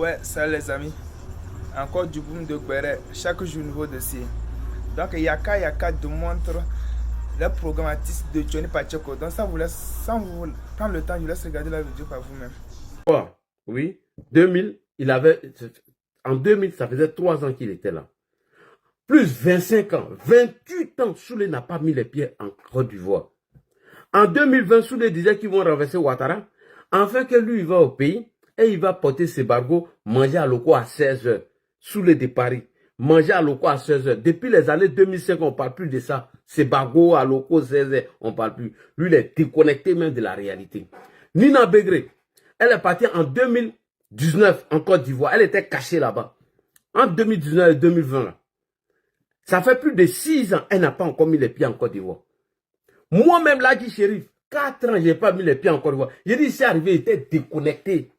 Ouais, ça les amis. Encore du boom de Guéret. Chaque jour, nouveau dossier. Donc, Yaka démontre le programmatique de Johnny Pacheco. Donc, sans vous prendre le temps, je vous laisse regarder la vidéo par vous-même. Oui, en 2000, ça faisait 3 ans qu'il était là. Plus 25 ans, 28 ans, Soulé n'a pas mis les pieds en Côte d'Ivoire. En 2020, Soulé disait qu'ils vont renverser Ouattara, afin que lui, il va au pays et il va porter ses bargots, manger à Loko à 16 h. Soulé de Paris, manger à Loko à 16 h. Depuis les années 2005, on ne parle plus de ça. Ses bargots à Loko 16 h, on ne parle plus. Lui, il est déconnecté même de la réalité. Nina Begré, elle est partie en 2019 en Côte d'Ivoire. Elle était cachée là-bas. En 2019 et 2020, là. Ça fait plus de 6 ans, elle n'a pas encore mis les pieds en Côte d'Ivoire. Moi-même, là, dit Chérif, 4 ans, je n'ai pas mis les pieds en Côte d'Ivoire. J'ai dit, c'est arrivé, il était déconnecté.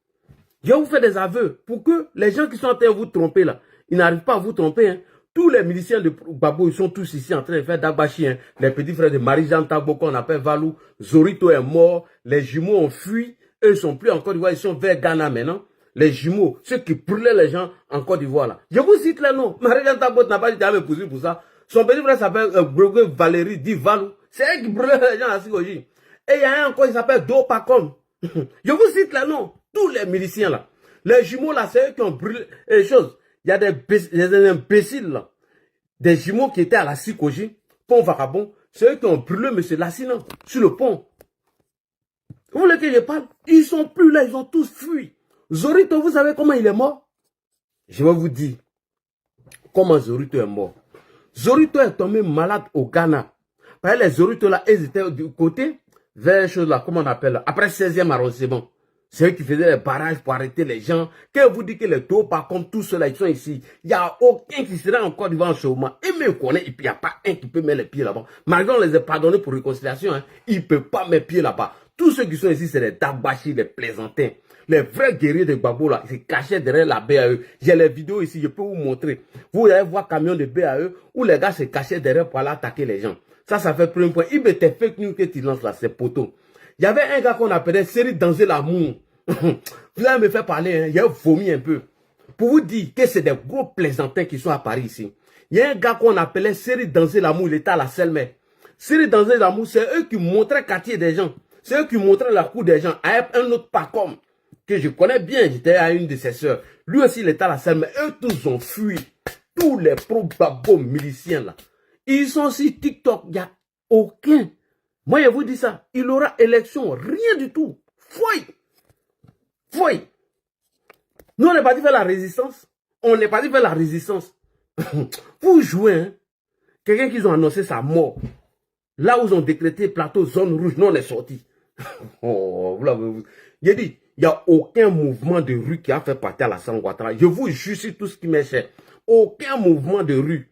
Je vais vous faire des aveux pour que les gens qui sont en train de vous tromper là, ils n'arrivent pas à vous tromper. Hein. Tous les miliciens de Babo, ils sont tous ici en train de faire Dagbachi. Hein. Les petits frères de Marie-Jean Tabo, qu'on appelle Valou, Zorito est mort, les jumeaux ont fui, eux ils sont plus en Côte d'Ivoire, ils sont vers Ghana maintenant. Les jumeaux, ceux qui brûlaient les gens en Côte d'Ivoire là. Je vous cite les noms. Marie-Jean Tabo n'a pas dit à me pousser pour ça. Son petit frère s'appelle Valérie Di Valou. C'est elle qui brûlait les gens à Sigoji. Et il y a un encore, il s'appelle Dopacom. Je vous cite les noms. Tous les miliciens là. Les jumeaux là, c'est eux qui ont brûlé les choses. Il y a des imbéciles là. Des jumeaux qui étaient à la Sikoji, pont Vagabond. C'est eux qui ont brûlé M. Lassina sur le pont. Vous voulez que je parle? Ils sont plus là, ils ont tous fui. Zorito, vous savez comment il est mort? Je vais vous dire comment Zorito est mort. Zorito est tombé malade au Ghana. Parce que les Zorito là, ils étaient du côté vers chose là, comment on appelle là, après 16e arrondissement. C'est eux qui faisaient les barrages pour arrêter les gens. Quand vous dites que les taux, par contre, tous ceux-là, ils sont ici, il n'y a aucun qui sera encore devant le chômage. Et me connaît, et puis il n'y a pas un qui peut mettre les pieds là-bas. Malgré on les a pardonnés pour réconciliation, hein, ils ne peuvent pas mettre pieds là-bas. Tous ceux qui sont ici, c'est les Dagbachi, les plaisantins. Les vrais guerriers de Gbagbo là, ils se cachaient derrière la BAE. J'ai les vidéos ici, je peux vous montrer. Vous allez voir camion de BAE où les gars se cachaient derrière pour aller attaquer les gens. Ça fait premier point. Il mettait fake news que tu lances là, c'est poteau. Il y avait un gars qu'on appelait Série Danger l'amour. Vous allez me faire parler, hein, il a vomi un peu. Pour vous dire que c'est des gros plaisantins qui sont à Paris ici. Il y a un gars qu'on appelait Série Danger l'amour, il était à la Selmer. Série Danger l'amour, c'est eux qui montraient le quartier des gens. C'est eux qui montraient la cour des gens. À un autre Pacom, que je connais bien, j'étais à une de ses sœurs. Lui aussi, il était à la Selmer. Eux tous ont fui. Tous les pro-babo miliciens là. Ils sont sur TikTok, il n'y a aucun. Moi, je vous dis ça, il aura élection, rien du tout. Fouille. Fouille. Nous, on n'est pas dit faire la résistance. On n'est pas dit faire la résistance. Vous jouez, hein. Quelqu'un qui ont annoncé sa mort. Là où ils ont décrété plateau zone rouge, nous, on est sorti. Oh, j'ai dit, il n'y a aucun mouvement de rue qui a fait partie à la Ouattara. Je vous jure sur tout ce qui m'est cher. Aucun mouvement de rue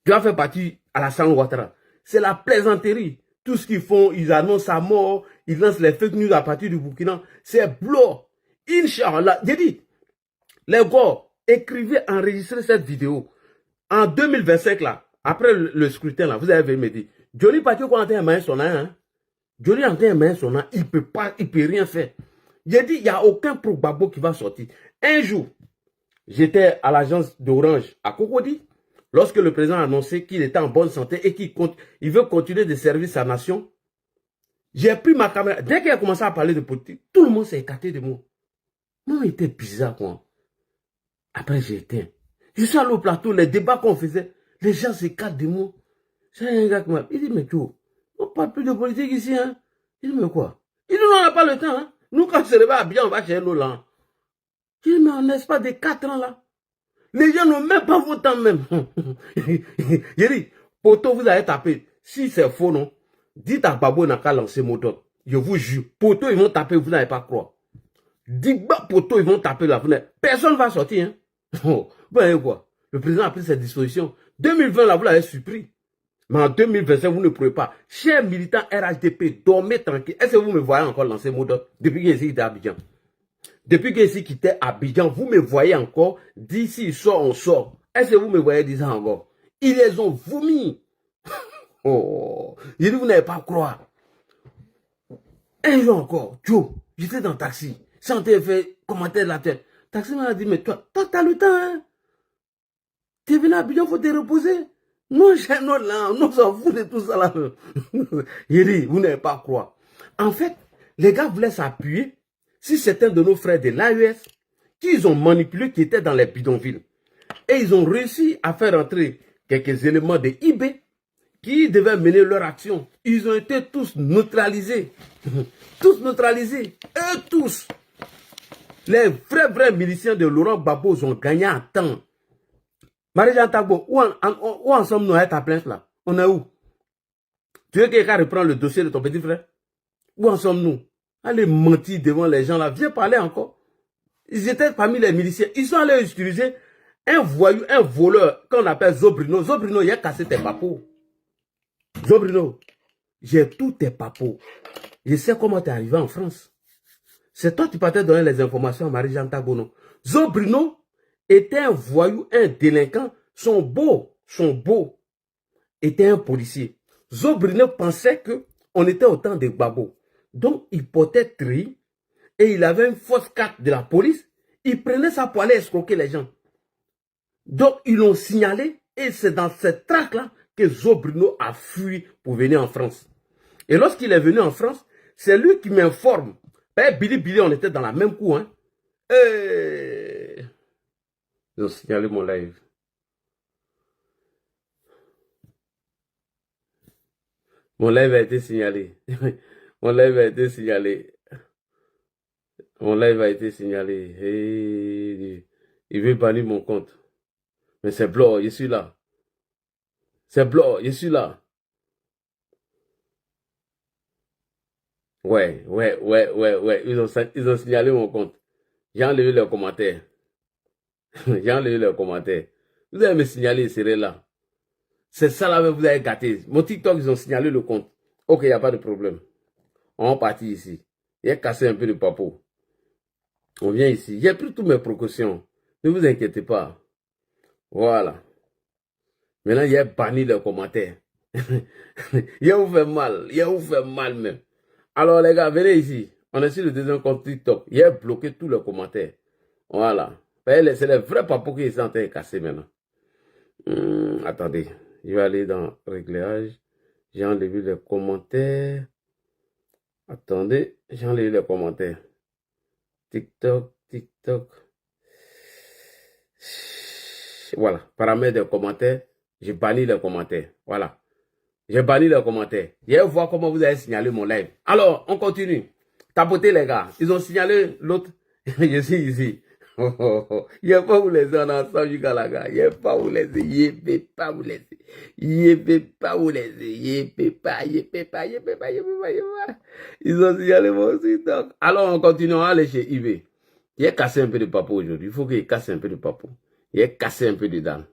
qui a fait partie à la Ouattara. C'est la plaisanterie. Tout ce qu'ils font, ils annoncent sa mort, ils lancent les fake news à partir du Burkina. C'est blanc. Inch'Allah. J'ai dit, les gars, écrivez, enregistrez cette vidéo. En 2025, là, après le scrutin, là, vous avez me dire, Johnny Pacheco quand on a son nom, hein? Johnny en train son nom, il peut rien faire. J'ai dit, il n'y a aucun pro-babo qui va sortir. Un jour, j'étais à l'agence d'Orange à Cocody. Lorsque le président a annoncé qu'il était en bonne santé et qu'il veut continuer de servir sa nation, j'ai pris ma caméra. Dès qu'il a commencé à parler de politique, tout le monde s'est écarté de moi. Non, il était bizarre, quoi. Après, j'ai éteint. Je suis allé au plateau, les débats qu'on faisait, les gens s'écartent de moi. C'est un gars qui m'a dit, mais Joe, on ne parle plus de politique ici, hein. Il dit, mais quoi? Il dit, non, on n'a pas le temps, hein. Nous, quand on se réveille à bien, on va chez nous, là. Je dis, mais on n'est pas des 4 ans, là. Les gens n'ont même pas vos temps, même. J'ai dit, poto, vous allez taper. Si c'est faux, non, dites à Babo n'a qu'à lancer mot d'ordre. Je vous jure, poto, ils vont taper, vous n'allez pas croire. Digba poto, ils vont taper la fenêtre. Personne ne va sortir. Hein. Vous voyez quoi? Le président a pris ses dispositions. 2020, là, vous l'avez surpris. Mais en 2025, vous ne pouvez pas. Chers militants RHDP, dormez tranquille. Est-ce que vous me voyez encore lancer mot d'ordre depuis que j'ai quitté Abidjan? Depuis que j'ai quitté Abidjan, vous me voyez encore. D'ici, il sort, on sort. Est-ce que vous me voyez dire ça encore? Ils les ont vomi. Oh, j'ai dit, vous n'allez pas croire. Un jour encore, Joe, j'étais dans le taxi. Santé fait commentaire de la tête. Taximan a dit, mais toi, t'as le temps, hein? T'es venu à Abidjan, faut te reposer. Non, j'ai non là, on s'en fout de tout ça là. Il dit, vous n'avez pas à croire. En fait, les gars voulaient s'appuyer sur certains de nos frères de l'AES qu'ils ont manipulés, qui étaient dans les bidonvilles. Et ils ont réussi à faire entrer quelques éléments de IB qui devaient mener leur action. Ils ont été tous neutralisés. Tous neutralisés. Eux tous. Les vrais miliciens de Laurent Gbagbo ont gagné en temps. Marie-Jeanne Tagbo, où en sommes-nous à ta plainte là? On est où? Tu veux quelqu'un reprendre le dossier de ton petit frère? Où en sommes-nous? Allez mentir devant les gens là. Viens parler encore. Ils étaient parmi les miliciens. Ils sont allés utiliser un voyou, un voleur qu'on appelle Zobrino. Zobrino, il a cassé tes papous. Zobrino, j'ai tous tes papous. Je sais comment tu es arrivé en France. C'est toi qui partais donner les informations à Marie-Jeanne Tagbo. Zobrino était un voyou, un délinquant. Son beau, était un policier. Zobrino pensait qu'on était au temps de Gbagbo. Donc, il portait tri et il avait une fausse carte de la police. Il prenait ça pour aller escroquer les gens. Donc, ils l'ont signalé et c'est dans cette traque-là que Zobrino a fui pour venir en France. Et lorsqu'il est venu en France, c'est lui qui m'informe. Billy, on était dans la même cour. Hein. Et... ils ont signalé mon live. Mon live a été signalé. Mon live a été signalé. Mon live a été signalé. Hey, il veut bannir mon compte. Mais c'est blanc, je suis là. C'est blanc, je suis là. Ouais. Ils ont signalé mon compte. J'ai enlevé leurs commentaires. J'ai enlevé leurs commentaires. Vous allez me signaler, c'est là. C'est ça là, vous avez gâté. Mon TikTok, ils ont signalé le compte. Ok, il n'y a pas de problème. On va partir ici. Il a cassé un peu de papeau. On vient ici. J'ai pris toutes mes précautions. Ne vous inquiétez pas. Voilà. Maintenant, il a banni les commentaires. Il vous fait mal. Il vous fait mal même. Alors les gars, venez ici. On est sur le deuxième compte TikTok. Il a bloqué tous les commentaires. Voilà. C'est les vrais papous qui sont en train de casser maintenant. Attendez. Je vais aller dans Réglages. J'ai enlevé les commentaires. Attendez. J'ai enlevé les commentaires. TikTok. Voilà. Paramètres des commentaires. J'ai banni les commentaires. Voilà. J'ai banni les commentaires. Je vais voir comment vous avez signalé mon live. Alors, on continue. Tapotez les gars. Ils ont signalé l'autre. Je suis ici. Il ne pas vous laisser en ensemble jusqu'à la gare. Il ne pas vous laisser. Il ne peut pas vous laisser. Il ne peut pas vous laisser. Il ne peut pas. Ils ont signalé moi aussi. Donc. Alors, on continue à aller chez IB. Il a cassé un peu de papeau aujourd'hui. Il faut qu'il casse un peu de papeau. Il a cassé un peu de dents.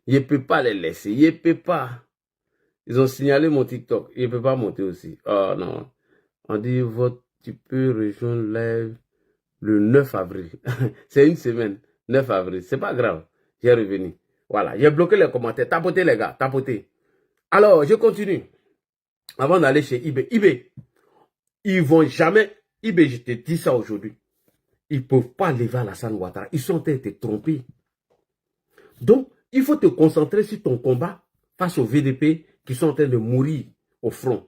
Il ne peut pas les laisser. Il ne peut pas. Ils ont signalé mon TikTok. Il ne peut pas monter aussi. Oh non. On dit, tu peux rejoindre live le 9 avril. C'est une semaine. 9 avril. C'est pas grave. J'ai revenu. Voilà. J'ai bloqué les commentaires. Tapotez les gars. Tapotez. Alors, je continue. Avant d'aller chez IB. IB. Ils vont jamais. IB, je te dis ça aujourd'hui. Ils ne peuvent pas lever Alassane Ouattara. Ils sont en train de te tromper. Donc, il faut te concentrer sur ton combat face au VDP qui sont en train de mourir au front.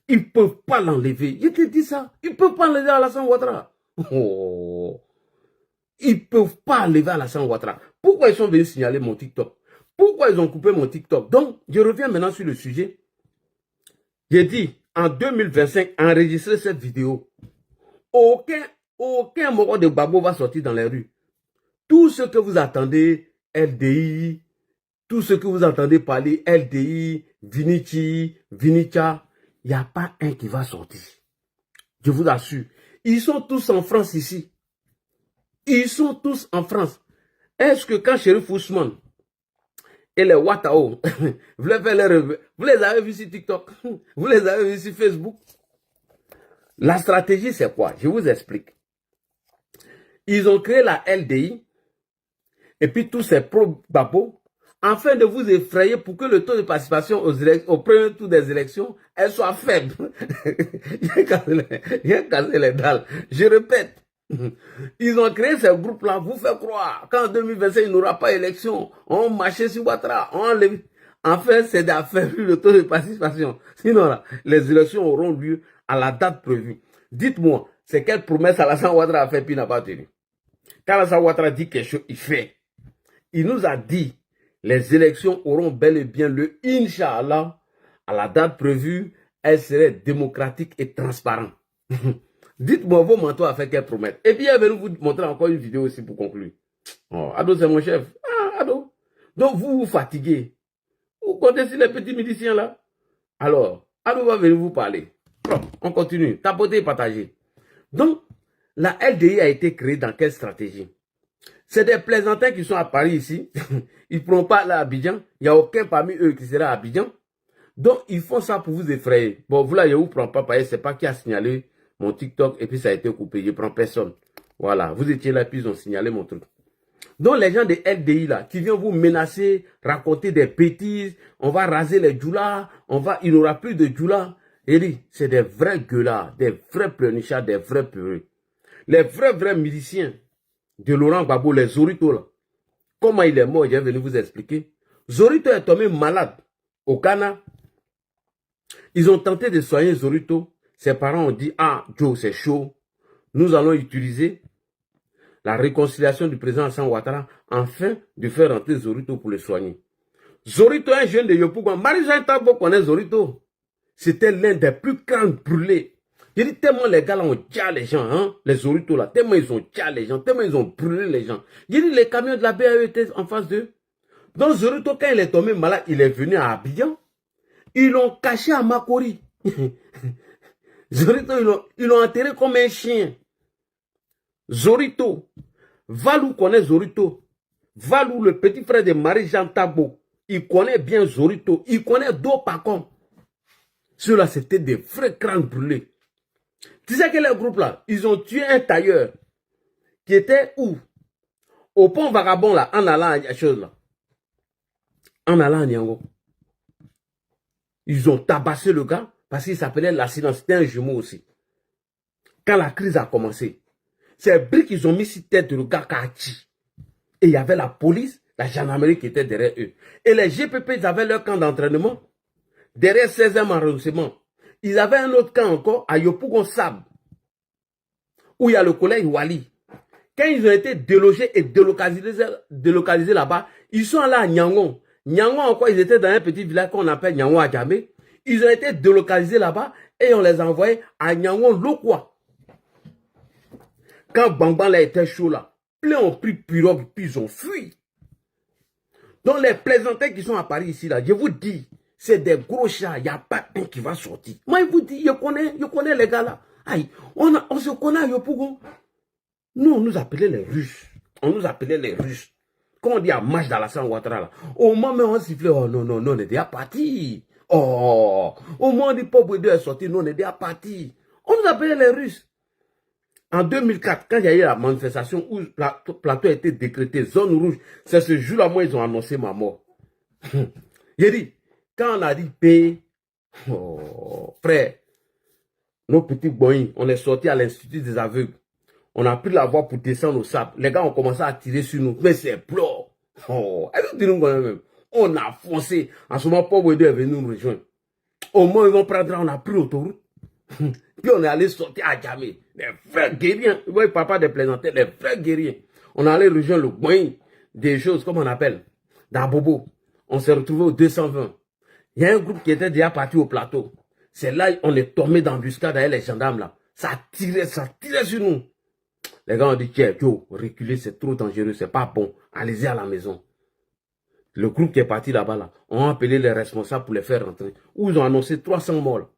Ils ne peuvent pas l'enlever. Je te dis ça. Ils ne peuvent pas enlever Alassane Ouattara. Oh. Ils ne peuvent pas enlever Alassane Ouattara. Pourquoi ils sont venus signaler mon TikTok? Pourquoi ils ont coupé mon TikTok? Donc, je reviens maintenant sur le sujet. J'ai dit, en 2025, enregistrer cette vidéo. Aucun moro de Gbagbo va sortir dans les rues. Tout ce que vous attendez, LDI, tout ce que vous entendez parler, LDI, Vinicha, il n'y a pas un qui va sortir. Je vous assure. Ils sont tous en France ici. Ils sont tous en France. Est-ce que quand Chérif Ousmane et les Ouattao, vous les avez vus sur TikTok, vous les avez vus sur Facebook? La stratégie, c'est quoi? Je vous explique. Ils ont créé la LDI et puis tous ces pro-Gbagbo afin de vous effrayer pour que le taux de participation au premier tour des élections, elle soit faible. J'ai cassé les dalles. Je répète, Ils ont créé ce groupe-là, vous fait croire qu'en 2025, il n'y aura pas d'élection. On marchait sur Ouattara, on enlève. En fait, c'est d'affaire le taux de participation. Sinon, là, les élections auront lieu à la date prévue. Dites-moi, c'est quelle promesse Alassane Ouattara a fait puis n'a pas tenu. Quand Alassane Ouattara dit quelque chose, il fait. Il nous a dit, les élections auront bel et bien lieu, Inch'Allah, à la date prévue, elles seraient démocratiques et transparentes. Dites-moi, vos mentors a fait quelle promesse. Et puis, il va vous montrer encore une vidéo aussi pour conclure. Oh, Ado, c'est mon chef. Ah, Ado. Donc, vous vous fatiguez. Vous connaissez les petits miliciens là. Alors, Ado va venir vous parler. Bon, on continue. Tapoter et partager. Donc, la LDI a été créée dans quelle stratégie? C'est des plaisantins qui sont à Paris ici. Ils ne pourront pas aller à Abidjan. Il n'y a aucun parmi eux qui sera à Abidjan. Donc, ils font ça pour vous effrayer. Bon, vous là, je ne vous prends pas parce que ce n'est pas qui a signalé mon TikTok et puis ça a été coupé. Je ne prends personne. Voilà, vous étiez là puis ils ont signalé mon truc. Donc, les gens de LDI là, qui viennent vous menacer, raconter des bêtises, on va raser les djoulas, il n'y aura plus de djoulas. Et dit, c'est des vrais gueulards, des vrais pleurnichards, des vrais peureux. Les vrais miliciens de Laurent Gbagbo, les Zorito là. Comment il est mort, je vais venir vous expliquer. Zorito est tombé malade au Ghana. Ils ont tenté de soigner Zorito. Ses parents ont dit, ah, Joe, c'est chaud. Nous allons utiliser la réconciliation du président Alassane Ouattara afin de faire rentrer Zorito pour le soigner. Zorito est un jeune de Yopougon. Marie-Jeanne Tabo connaît Zorito. C'était l'un des plus grands brûlés. Je dis tellement les gars là ont déjà les gens, hein, les Zorito là, tellement ils ont déjà les gens, tellement ils ont brûlé les gens. Je dis les camions de la BAE étaient en face d'eux. Donc Zorito, quand il est tombé malade, il est venu à Abidjan. Ils l'ont caché à Makori. Zorito, ils l'ont enterré comme un chien. Zorito. Valou connaît Zorito. Valou, le petit frère de Marie-Jeanne Tabo. Il connaît bien Zorito. Il connaît Do Pacom. Ceux-là, c'était des vrais crânes brûlés. Tu sais que les groupes là, ils ont tué un tailleur qui était où? Au pont Vagabond là, en allant à chose là. En allant à Niango. Ils ont tabassé le gars parce qu'il s'appelait l'accident. C'était un jumeau aussi. Quand la crise a commencé, ces briques, ils ont mis sur tête le gars Kachi. Et il y avait la police, la gendarmerie qui était derrière eux. Et les GPP, ils avaient leur camp d'entraînement derrière 16e arrondissement. Ils avaient un autre camp encore à Yopougon Sab, où il y a le collège Wali. Quand ils ont été délogés et délocalisés là-bas, ils sont allés à Nyangon. Nyangon encore, ils étaient dans un petit village qu'on appelle Nyangon Adjamé. Ils ont été délocalisés là-bas et on les a envoyés à Nyangon Lokwa. Quand Bangban là était chaud là, plein ont pris pirogue puis ils ont fui. Donc les plaisantins qui sont à Paris ici là, je vous dis, c'est des gros chats, il n'y a pas un qui va sortir. Moi je vous dis, je connais les gars là. Aïe, on se connaît à Yopougon. Nous, on nous appelait les Russes. On nous appelait les Russes. Quand on dit à marche d'Alassane Ouattara là, au moment où on sifflait, oh non, on est déjà parti. Oh, au moment où on dit Pauvre Dieu est sorti, nous on est déjà parti. On nous appelait les Russes. En 2004, quand il y a eu la manifestation où le plateau a été décrété zone rouge, c'est ce jour-là, moi, ils ont annoncé ma mort. J'ai dit, quand on a dit paix, oh, frère, nos petits boys, on est sortis à l'Institut des aveugles. On a pris la voie pour descendre au sable. Les gars ont commencé à tirer sur nous. Mais c'est plour. Oh, on a foncé. En ce moment, Pauvre Dieu est venu nous rejoindre. Au moins, ils vont prendre, on a pris l'autoroute. Puis on est allé sortir à Djamé. Les vrais guerriers. Vous voyez, papa des plaisantins, les vrais guerriers. On est allé rejoindre le coin des choses, comme on appelle, d'Abobo. On s'est retrouvé au 220. Il y a un groupe qui était déjà parti au plateau. C'est là on est tombé dans l'embuscade avec les gendarmes là. Ça tirait sur nous. Les gars ont dit, tiens, Joe, reculer, c'est trop dangereux, c'est pas bon. Allez-y à la maison. Le groupe qui est parti là-bas, là, ont appelé les responsables pour les faire rentrer. Où ils ont annoncé 300 morts.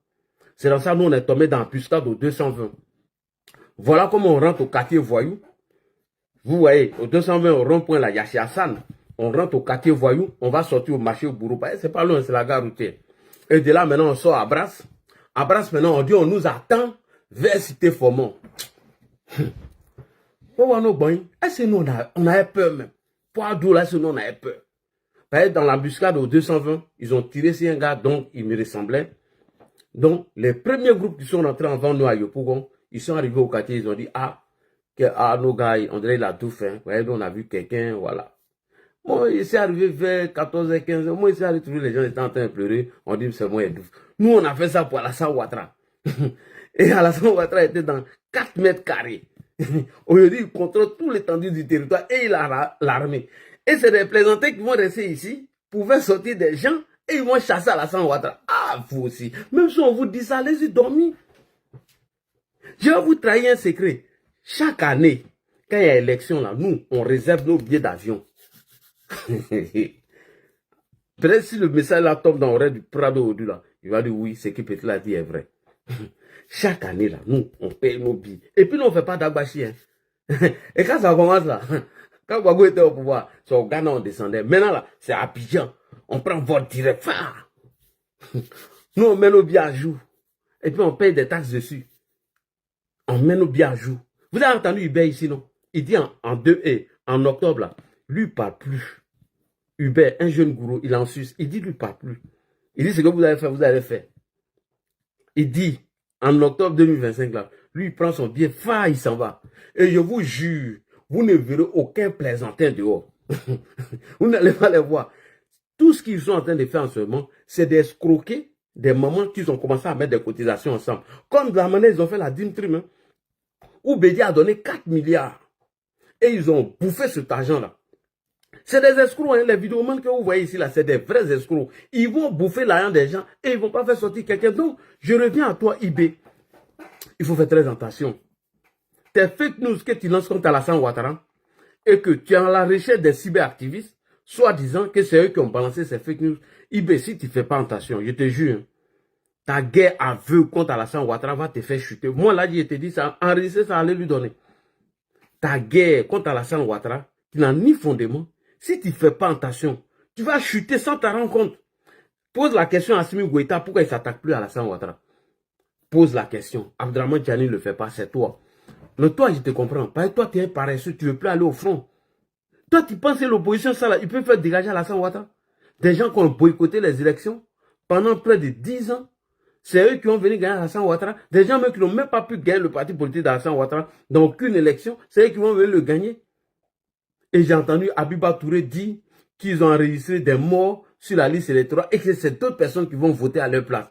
C'est dans ça nous, on est tombé dans l'embuscade au 220. Voilà comment on rentre au quartier Voyou. Vous voyez, au 220, au rond-point, là, Yachi Hassan. On rentre au quartier Voyou, on va sortir au marché au Bourou. C'est pas loin, c'est la gare routière. Et de là, maintenant, on sort à Brasse. À Brasse, maintenant, on dit, on nous attend vers Cité Formont. Est-ce que nous, on avait peur même? Poids là, nous, on avait peur. Dans l'embuscade au 220, ils ont tiré sur un gars, donc il me ressemblait. Donc, les premiers groupes qui sont rentrés avant nous à Yopougon, ils sont arrivés au quartier, ils ont dit, ah, que nos gars, on dirait il a tout fait. Vous voyez, nous, on a vu quelqu'un, voilà. Moi, il s'est arrivé vers 14h, 15h. Moi, il s'est arrivé, les gens étaient en train de pleurer. On dit, c'est moi, Edouf. Nous, on a fait ça pour Alassane Ouattara. Et Alassane Ouattara était dans 4 mètres carrés. Aujourd'hui, il contrôle tout l'étendue du territoire et il a l'armée. Et c'est des plaisantés qui vont rester ici pour faire sortir des gens et ils vont chasser Alassane Ouattara. Ah, vous aussi. Même si on vous dit ça, allez-y dormir. Je vais vous trahir un secret. Chaque année, quand il y a élection, là, nous, on réserve nos billets d'avion. Peut-être si le message là tombe dans l'oreille du Prado aujourd'hui là, il va dire oui, ce que Petit a dit est vrai. Chaque année là, nous, on paye nos billets. Et puis nous, on ne fait pas d'agbachi. Hein. Et quand ça commence là, quand Gbagbo était au pouvoir, c'est au Ghana on descendait. Maintenant là, c'est à Abidjan. On prend vol direct. Nous, on met nos billets à jour. Et puis on paye des taxes dessus. On met nos billets à jour. Vous avez entendu Hubert ici, non? Il dit en octobre là, lui il parle plus. Hubert, un jeune gourou, il est en Suisse. Il dit, lui, parle plus. Il dit, ce que vous avez fait, vous avez fait. Il dit, en octobre 2025, là, lui, il prend son billet, il s'en va. Et je vous jure, vous ne verrez aucun plaisantin dehors. Vous n'allez pas les voir. Tout ce qu'ils sont en train de faire en ce moment, c'est d'escroquer des mamans qui ont commencé à mettre des cotisations ensemble. Comme de la manière, ils ont fait la Dream Team, hein, où Bédi a donné 4 milliards. Et ils ont bouffé cet argent-là. C'est des escrocs, hein, les vidéomans que vous voyez ici, là, c'est des vrais escrocs. Ils vont bouffer l'argent des gens et ils ne vont pas faire sortir quelqu'un. Donc, je reviens à toi, IB. Il faut faire très attention. Tes fake news que tu lances contre Alassane Ouattara et que tu es en la recherche des cyberactivistes, soit disant que c'est eux qui ont balancé ces fake news. IB, si tu ne fais pas attention, je te jure, hein, ta guerre aveugle contre Alassane Ouattara va te faire chuter. Moi, là, je te dis ça, enregistrer ça, allez lui donner. Ta guerre contre Alassane Ouattara, qui n'a ni fondement, si tu ne fais pas attention, tu vas chuter sans t'en rendre compte. Pose la question à Assimi Goïta, pourquoi il ne s'attaque plus à Alassane Ouattara? Pose la question. Abdraman Tchani ne le fait pas, c'est toi. Mais toi, je te comprends. Parce que toi, tu es paresseux, tu ne veux plus aller au front. Toi, tu penses que l'opposition, ça, là, il peut faire dégager Alassane Ouattara? Des gens qui ont boycotté les élections pendant près de 10 ans. C'est eux qui ont venu gagner Alassane Ouattara. Des gens même qui n'ont même pas pu gagner le parti politique d'Alassane Ouattara dans aucune élection. C'est eux qui vont venir le gagner. Et j'ai entendu Abiba Touré dire qu'ils ont enregistré des morts sur la liste électorale et que c'est d'autres personnes qui vont voter à leur place.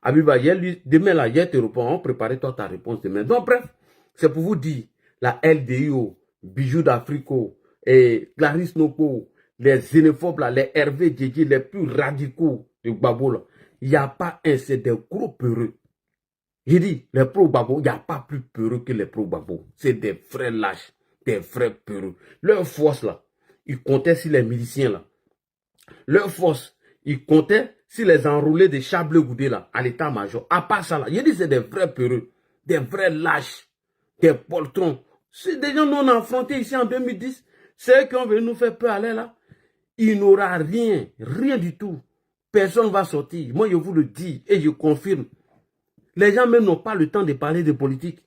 Abiba, demain là, hier te répond, préparez-toi ta réponse demain. Donc bref, c'est pour vous dire, la LDIO, Bijoux d'Africo, et Clarisse Noko, les xénophobes là, les Hervé Djedji, les plus radicaux de Gbagbo là, il n'y a pas un, c'est des gros peureux. J'ai dit, les pro-Gbagbo, il n'y a pas plus peureux que les pro-Gbagbo. C'est des vrais lâches. Des vrais peureux. Leur force là, ils comptaient sur les miliciens là. Leur force, ils comptaient sur les enrôlés de Chablé-Goudé là, à l'état-major. À part ça là, j'ai dit c'est des vrais peureux, des vrais lâches, des poltrons. C'est des gens non affrontés ici en 2010. C'est eux qui ont venu nous faire peur aller là. Il n'aura rien, rien du tout. Personne ne va sortir. Moi je vous le dis et je confirme. Les gens même n'ont pas le temps de parler de politique.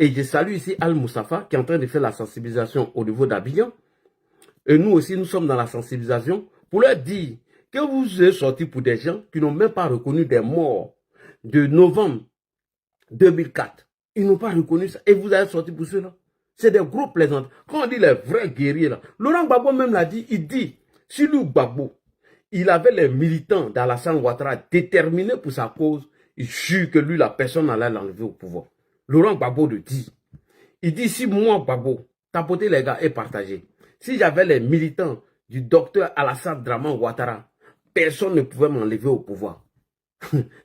Et je salue ici Al Moussafa qui est en train de faire la sensibilisation au niveau d'Abidjan. Et nous aussi, nous sommes dans la sensibilisation pour leur dire que vous êtes sortis pour des gens qui n'ont même pas reconnu des morts de novembre 2004. Ils n'ont pas reconnu ça. Et vous êtes sortis pour cela. C'est des gros plaisants. Quand on dit les vrais guerriers là, Laurent Gbagbo même l'a dit, il dit, si lui Gbagbo, il avait les militants d'Alassane Ouattara déterminés pour sa cause, il jure que lui, la personne allait l'enlever au pouvoir. Laurent Gbagbo le dit. Il dit, si moi, Gbagbo, tapoter les gars et partager, si j'avais les militants du docteur Alassane Draman Ouattara, personne ne pouvait m'enlever au pouvoir.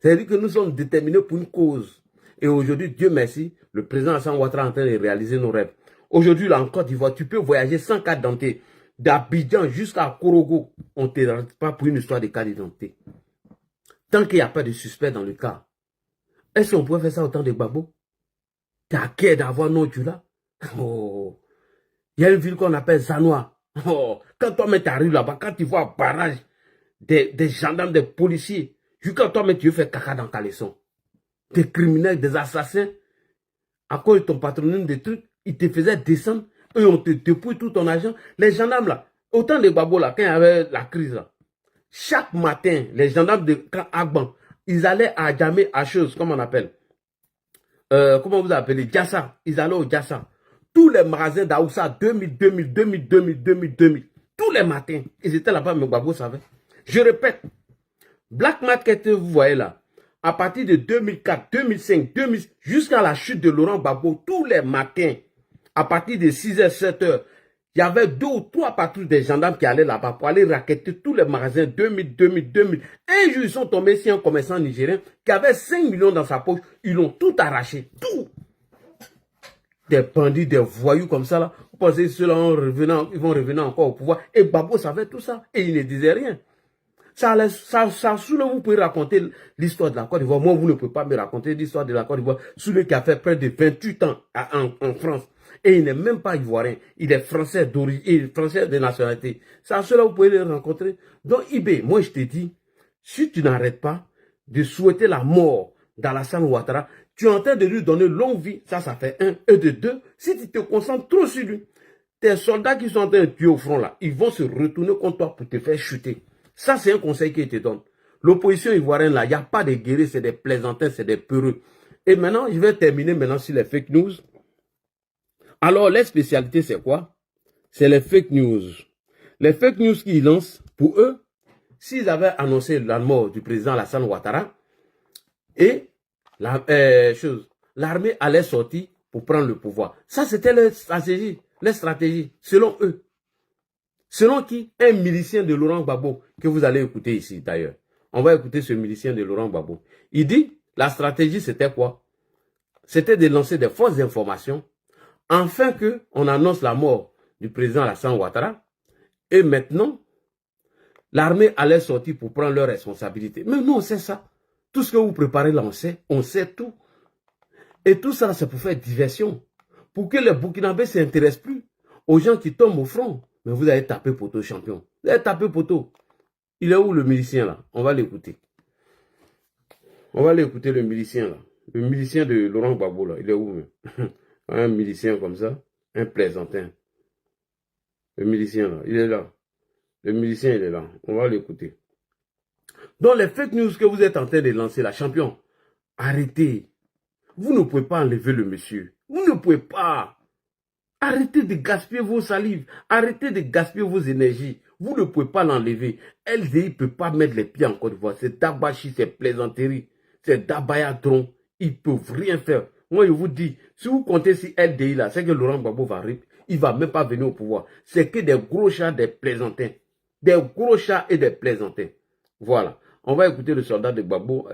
C'est-à-dire que nous sommes déterminés pour une cause. Et aujourd'hui, Dieu merci, le président Alassane Ouattara est en train de réaliser nos rêves. Aujourd'hui, là, en Côte d'Ivoire, tu peux voyager sans carte d'identité. D'Abidjan jusqu'à Korogo, on ne te rend pas pour une histoire de carte d'identité. Tant qu'il n'y a pas de suspect dans le cas, est-ce qu'on pourrait faire ça au temps de Gbagbo? T'as qu'à d'avoir non tu là. Oh. Il y a une ville qu'on appelle Zanoa. Oh. Quand toi-même t'arrives là-bas, quand tu vois un barrage des gendarmes, des policiers, quand toi-même tu veux faire caca dans caleçon, des criminels, des assassins, à cause de ton patronyme, des trucs, ils te faisaient descendre et on te dépouille tout ton argent. Les gendarmes là, autant de Gbagbo là, quand il y avait la crise là, chaque matin, les gendarmes de Agban, ils allaient à Djamé, à chose, comme on appelle. Comment vous appelez? Djassa. Ils allaient au Djassa tous les magasins d'Aoussa, 2000, 2000, 2000, 2000, 2000, 2000. Tous les matins, ils étaient là-bas, mais Gbagbo savait. Je répète, Black Market, vous voyez là, à partir de 2004, 2005, 2006, jusqu'à la chute de Laurent Gbagbo, tous les matins, à partir de 6h, 7h, il y avait 2 ou 3 patrouilles des gendarmes qui allaient là-bas pour aller raqueter tous les magasins 2000, 2000, 2000. Un jour, ils sont tombés sur un commerçant nigérien qui avait 5 millions dans sa poche. Ils l'ont tout arraché, tout. Des bandits, des voyous comme ça là. Vous pensez que ceux-là, ils vont revenir encore au pouvoir. Et Gbagbo savait tout ça. Et il ne disait rien. Ça, vous pouvez raconter l'histoire de la Côte d'Ivoire. Moi, vous ne pouvez pas me raconter l'histoire de la Côte d'Ivoire. Celui qui a fait près de 28 ans en France. Et il n'est même pas ivoirien. Il est français d'origine, français de nationalité. Ça, cela, vous pouvez les rencontrer. Donc, Ibé, moi, je te dis, si tu n'arrêtes pas de souhaiter la mort d'Alassane Ouattara, tu es en train de lui donner longue vie. Ça fait 1. Et de 2, si tu te concentres trop sur lui, tes soldats qui sont en train de tuer au front là, ils vont se retourner contre toi pour te faire chuter. Ça, c'est un conseil qu'il te donne. L'opposition ivoirienne là, il n'y a pas de guerriers, c'est des plaisantins, c'est des peureux. Et maintenant, je vais terminer maintenant sur les fake news. Alors, les spécialités, c'est quoi? C'est les fake news. Les fake news qu'ils lancent, pour eux, s'ils avaient annoncé la mort du président Alassane Ouattara, et l'armée allait sortir pour prendre le pouvoir. Ça, c'était leur stratégie, selon eux. Selon qui? Un milicien de Laurent Gbagbo, que vous allez écouter ici d'ailleurs. On va écouter ce milicien de Laurent Gbagbo. Il dit, la stratégie, c'était quoi? C'était de lancer des fausses informations, afin qu'on annonce la mort du président Alassane Ouattara, et maintenant, l'armée allait sortir pour prendre leurs responsabilités. Mais nous, on sait ça. Tout ce que vous préparez là, on sait tout. Et tout ça, c'est pour faire diversion. Pour que les Burkinabés ne s'intéressent plus aux gens qui tombent au front. Mais vous allez taper poteau, champion. Vous allez taper poteau. Il est où le milicien là? On va l'écouter. On va l'écouter le milicien là. Le milicien de Laurent Gbagbo là. Il est où? Un milicien comme ça. Un plaisantin. Le milicien là. Il est là. Le milicien il est là. On va l'écouter. Donc les fake news que vous êtes en train de lancer là, champion, arrêtez. Vous ne pouvez pas enlever le monsieur. Vous ne pouvez pas. Arrêtez de gaspiller vos salives. Arrêtez de gaspiller vos énergies. Vous ne pouvez pas l'enlever. LDI ne peut pas mettre les pieds en Côte d'Ivoire. C'est Dabachi, c'est plaisanterie. C'est Dabayadron. Ils ne peuvent rien faire. Moi, je vous dis, si vous comptez sur LDI là, c'est que Laurent Gbagbo va rire. Il ne va même pas venir au pouvoir. C'est que des gros chats, des plaisantins. Des gros chats et des plaisantins. Voilà. On va écouter le soldat de Gbagbo.